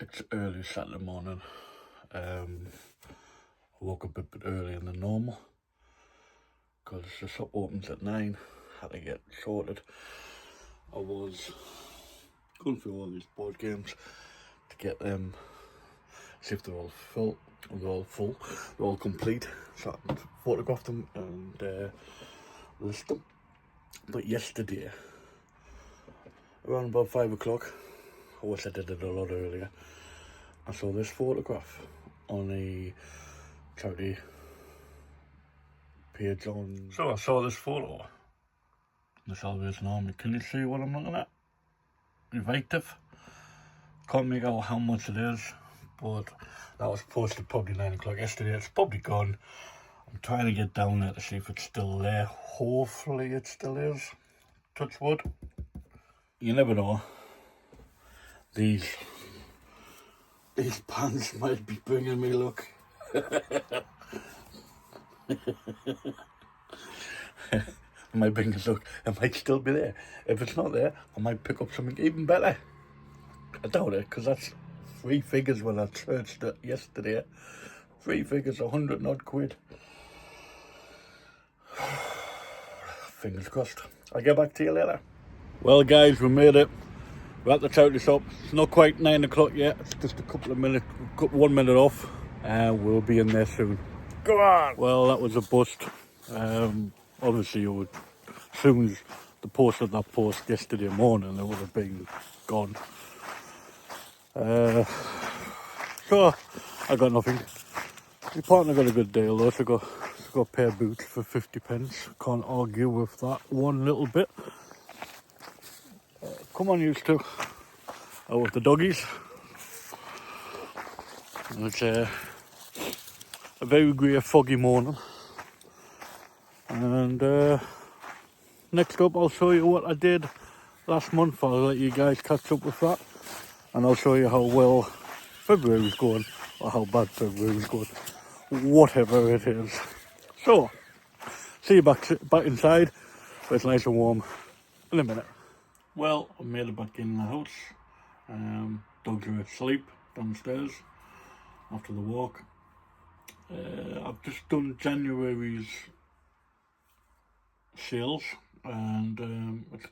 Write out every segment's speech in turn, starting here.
It's early Saturday morning. I woke up a bit earlier than normal because the shop opens at 9. Had to get sorted. I was going through all these board games to get them, see if they're all full. They're all full. They're all complete. So I photographed them and list them. But yesterday, around about 5 o'clock, I wish I did it a lot earlier, I saw this photograph on a charity page on... So I saw this photo, the Salvation Army. Can you see what I'm looking at? Evictive. Can't make out how much it is, but that was posted probably 9 o'clock yesterday. It's probably gone. I'm trying to get down there to see if it's still there. Hopefully it still is. Touch wood. You never know. These pants might be bringing me luck. It might bring us luck. It might still be there. If it's not there, I might pick up something even better. I doubt it, because that's 3 figures when I searched it yesterday. 3 figures, 100 odd quid. Fingers crossed. I'll get back to you later. Well guys, we made it. We're at the charity shop. It's not quite 9 o'clock yet. It's just a couple of minutes, 1 minute off. We'll be in there soon. Go on! Well, that was a bust. Obviously, as soon as the posted that post yesterday morning, it would have been gone. So, I got nothing. My partner got a good deal though. She got a pair of boots for 50 pence. Can't argue with that one little bit. Come on, you two. Out with the doggies. And it's a very grey, foggy morning. And next up, I'll show you what I did last month. I'll let you guys catch up with that. And I'll show you how well February's going, or how bad February's going. Whatever it is. So, see you back inside, where it's nice and warm, in a minute. Well, I made it back in the house. Dogs are asleep downstairs after the walk. I've just done January's sales, and it's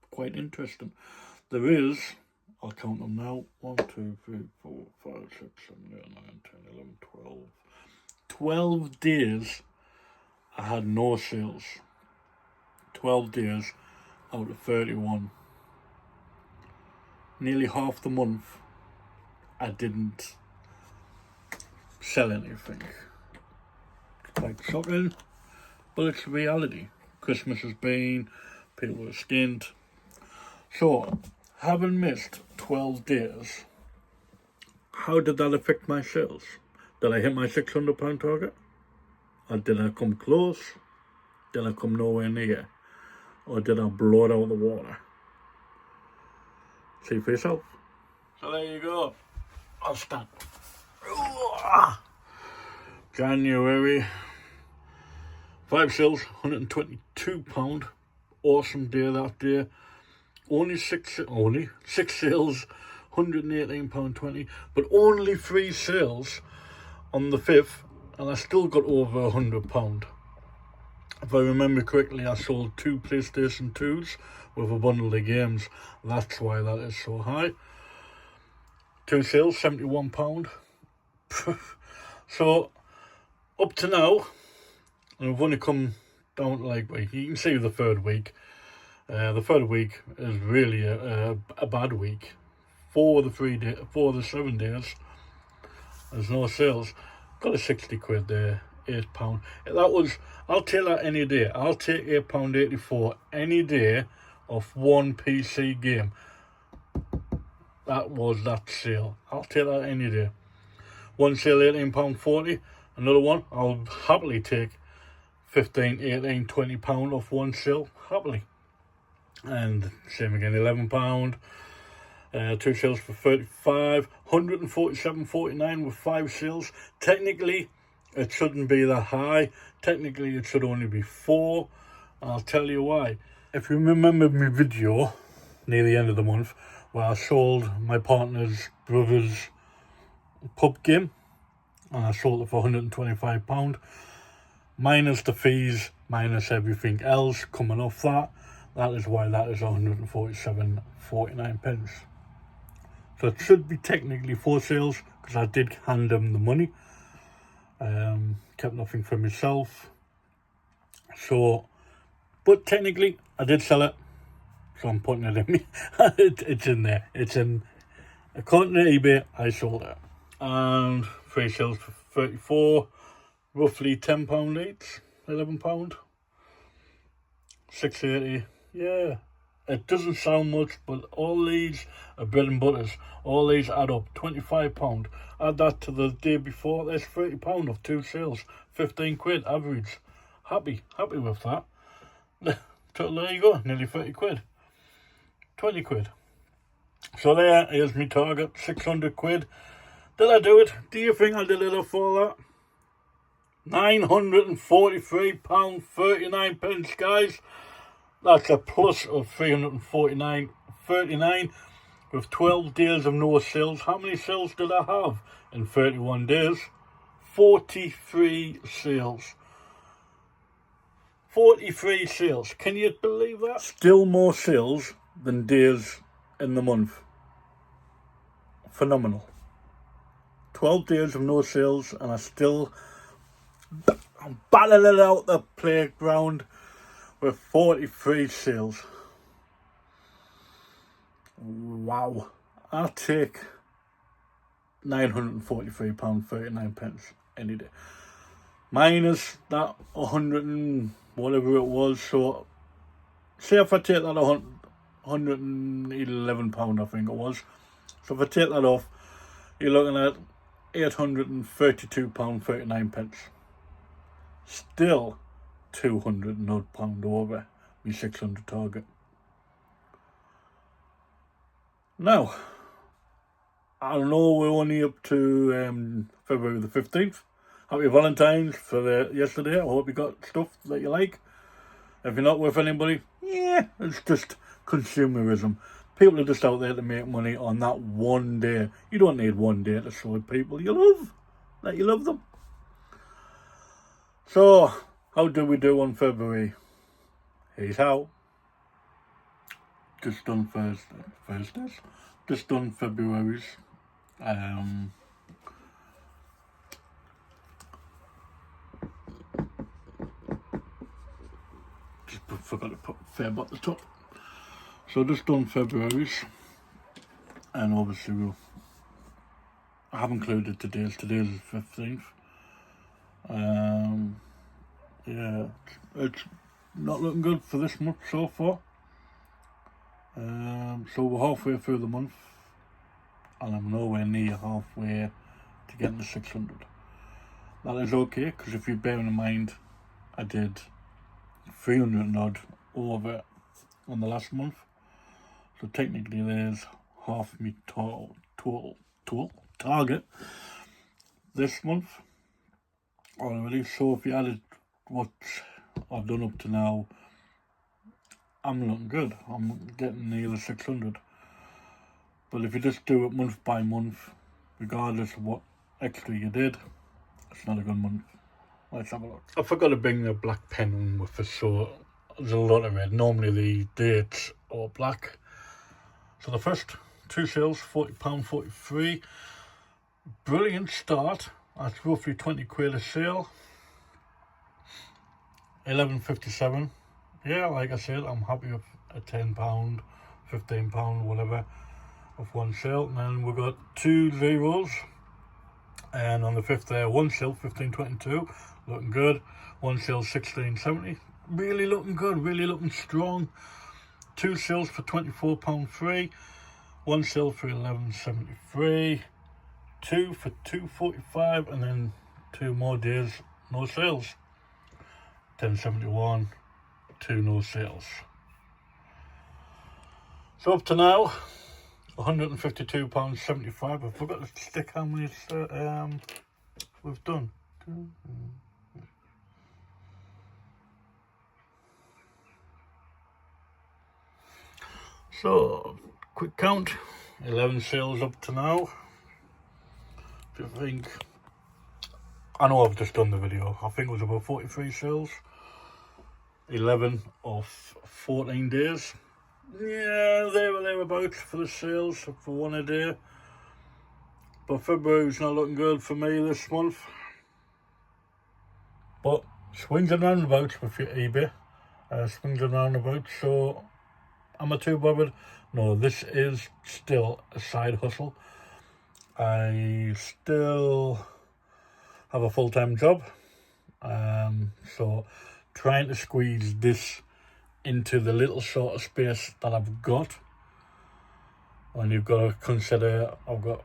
quite interesting. There is, I'll count them now, 1, 2, 3, 4, 5, 6, 7, 8, 9, 10, 11, 12. 12 days I had no sales. 12 days out of 31. Nearly half the month I didn't sell anything. It's quite shocking, but it's reality. Christmas has been, people are skint. So, having missed 12 days, how did that affect my sales? Did I hit my £600 target? Or did I come close? Did I come nowhere near? Or did I blow it out of the water? See for yourself. So there you go. I'll start. January. 5 sales, £122. Awesome day that day. Only six sales, £118.20. But only 3 sales on the 5th, and I still got over £100. If I remember correctly, I sold 2 PlayStation 2s with a bundle of games. That's why that is so high. 2 sales, £71. So, up to now, and we've only come down to like, you can see the 3rd week. The 3rd week is really a bad week. 4 of the 7 days, there's no sales. Got a 60 quid there, £8. That was, I'll take that any day. I'll take £8.84 any day off one PC game. That was that sale. I'll take that any day. One sale, £18.40. Another one, I'll happily take £15, £18, £20 off one sale, happily. And same again, £11. 2 sales for 35, 147.49 with 5 sales. Technically, it shouldn't be that high. Technically, it should only be 4. And I'll tell you why. If you remember my video near the end of the month, where I sold my partner's brother's pub game, and I sold it for £125, minus the fees, minus everything else coming off that. That is why that is 147.49 pence. So it should be technically 4 sales, because I did hand them the money. Kept nothing for myself. So, but technically I did sell it, so I'm putting it in me. It's in there. It's in, according to eBay, I sold it. And 3 sales for 34, roughly £10 each, £11, 6.80. Yeah, it doesn't sound much, but all these are bread and butters. All these add up. £25. Add that to the day before. There's £30 of 2 sales. 15 quid average. Happy with that. So there you go. Nearly 30 quid. 20 quid. So here's my target. 600 quid. Did I do it? Do you think I did it for that? £943.39 pence, guys. That's a plus of 349.39 with 12 days of no sales. How many sales did I have in 31 days? 43 sales. 43 sales. Can you believe that? Still more sales than days in the month. Phenomenal. 12 days of no sales, and I'm battling it out the playground with 43 sales. Wow. I'll take £943.39 pence any day. Minus that 100 and whatever it was. So, say if I take that £111, I think it was. So if I take that off, you're looking at £832.39 pence. Still £200 over my 600 target. Now, I know we're only up to February the 15th. Happy Valentine's for yesterday. I hope you got stuff that you like. If you're not with anybody, yeah, it's just consumerism. People are just out there to make money on that one day. You don't need one day to show people you love, that you love them. So, how did we do on February? Here's how. Just done Thursdays. Just done February's. Just forgot to put Feb at the top. So just done February's, and obviously I have included today's. Today's is 15th. Yeah, it's not looking good for this month so far. So we're halfway through the month, and I'm nowhere near halfway to getting the 600. That is okay, because if you bear in mind, I did 300 and odd over on the last month. So technically there's half my total target this month already. So if you added what I've done up to now, I'm looking good. I'm getting near the 600. But if you just do it month by month, regardless of what extra you did, it's not a good month. Let's have a look. I forgot to bring the black pen with us, so there's a lot of red. Normally the dates are black. So the first 2 sales, £40.43. Brilliant start. That's roughly 20 quid a sale. 11.57. Yeah, like I said, I'm happy with a £10, £15, whatever, of one sale. And then we've got 2 zeros. And on the 5th there, 1 sale, 15.22. Looking good. 1 sale, 16.70. Really looking good, really looking strong. 2 sales for £24.3. 1 sale for £11.73. 2 for £2.45, and then 2 more days no sales. £10.71. 2 no sales. So up to now, £152.75. I forgot to stick how many we've done. So quick count, 11 sales up to now. If you think, I know I've just done the video, I think it was about 43 sales, 11 of 14 days. Yeah, thereabouts for the sales for one a day. But February's not looking good for me this month. But swings and roundabouts with your eBay. Swings and roundabouts, so am I too bothered? No, this is still a side hustle. I still have a full-time job. So trying to squeeze this into the little sort of space that I've got. And you've got to consider I've got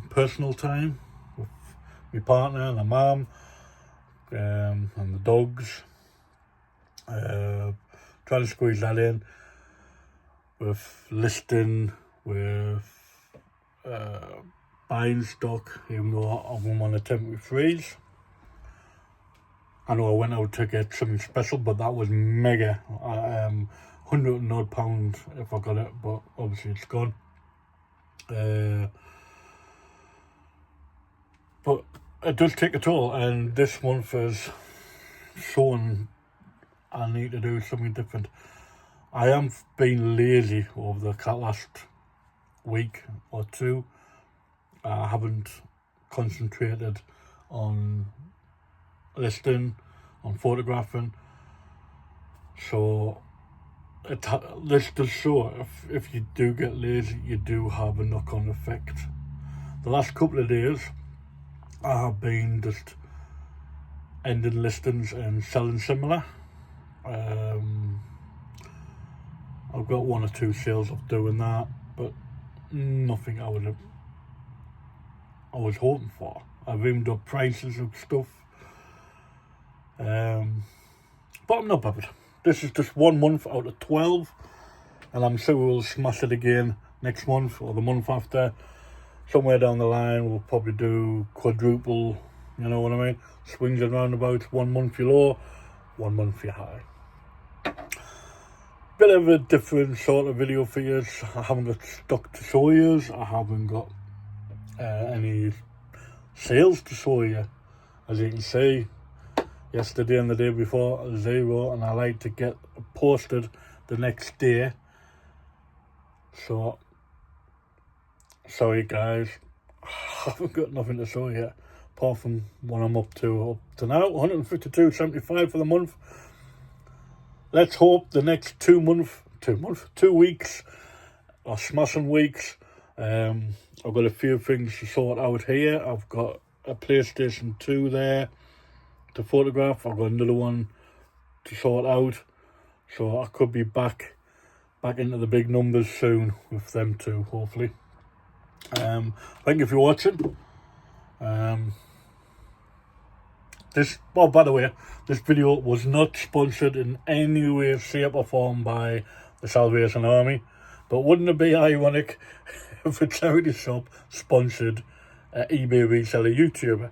personal time with my partner and my mum and the dogs. Trying to squeeze that in with listing, with buying stock, even though I'm on a temporary freeze. I know I went out to get something special, but that was mega. £100 and odd pounds if I got it, but obviously it's gone. But it does take a toll, and this month is showing I need to do something different. I am being lazy over the last week or two. I haven't concentrated on listing, on photographing. So this does show if you do get lazy, you do have a knock-on effect. The last couple of days I have been just ending listings and selling similar. I've got 1 or 2 sales of doing that, but nothing I was hoping for. I've aimed up prices of stuff, but I'm not bothered. This is just 1 month out of 12, and I'm sure we'll smash it again next month or the month after. Somewhere down the line we'll probably do quadruple, you know what I mean? Swings and roundabouts. 1 month you're low, 1 month you're high. Bit of a different sort of video for you. I haven't got stock to show you. I haven't got any sales to show you. As you can see, yesterday and the day before, 0, and I like to get posted the next day. So sorry guys, I haven't got nothing to show you apart from what I'm up to now. 152.75 for the month. Let's hope the next 2 weeks are smashing weeks. I've got a few things to sort out here. I've got a PlayStation 2 there to photograph. I've got another one to sort out. So I could be back into the big numbers soon with them two, hopefully. Thank you for watching. By the way, this video was not sponsored in any way, shape or form by the Salvation Army, but wouldn't it be ironic if a charity shop sponsored an eBay reseller YouTuber?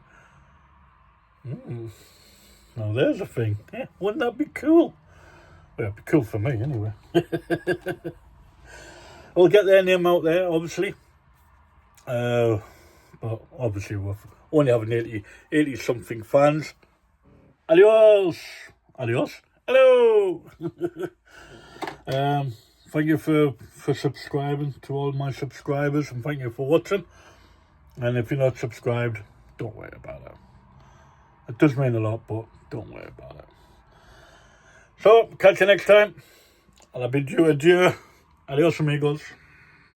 Now there's a thing. Yeah, wouldn't that be cool? Well, it'd be cool for me anyway. We'll get their name out there, obviously. But obviously we're only having 80 something fans. Adios. Hello. Thank you for subscribing to all my subscribers, and thank you for watching. And if you're not subscribed, don't worry about it. It does mean a lot, but don't worry about it. So catch you next time, and I bid you adieu. Adios amigos.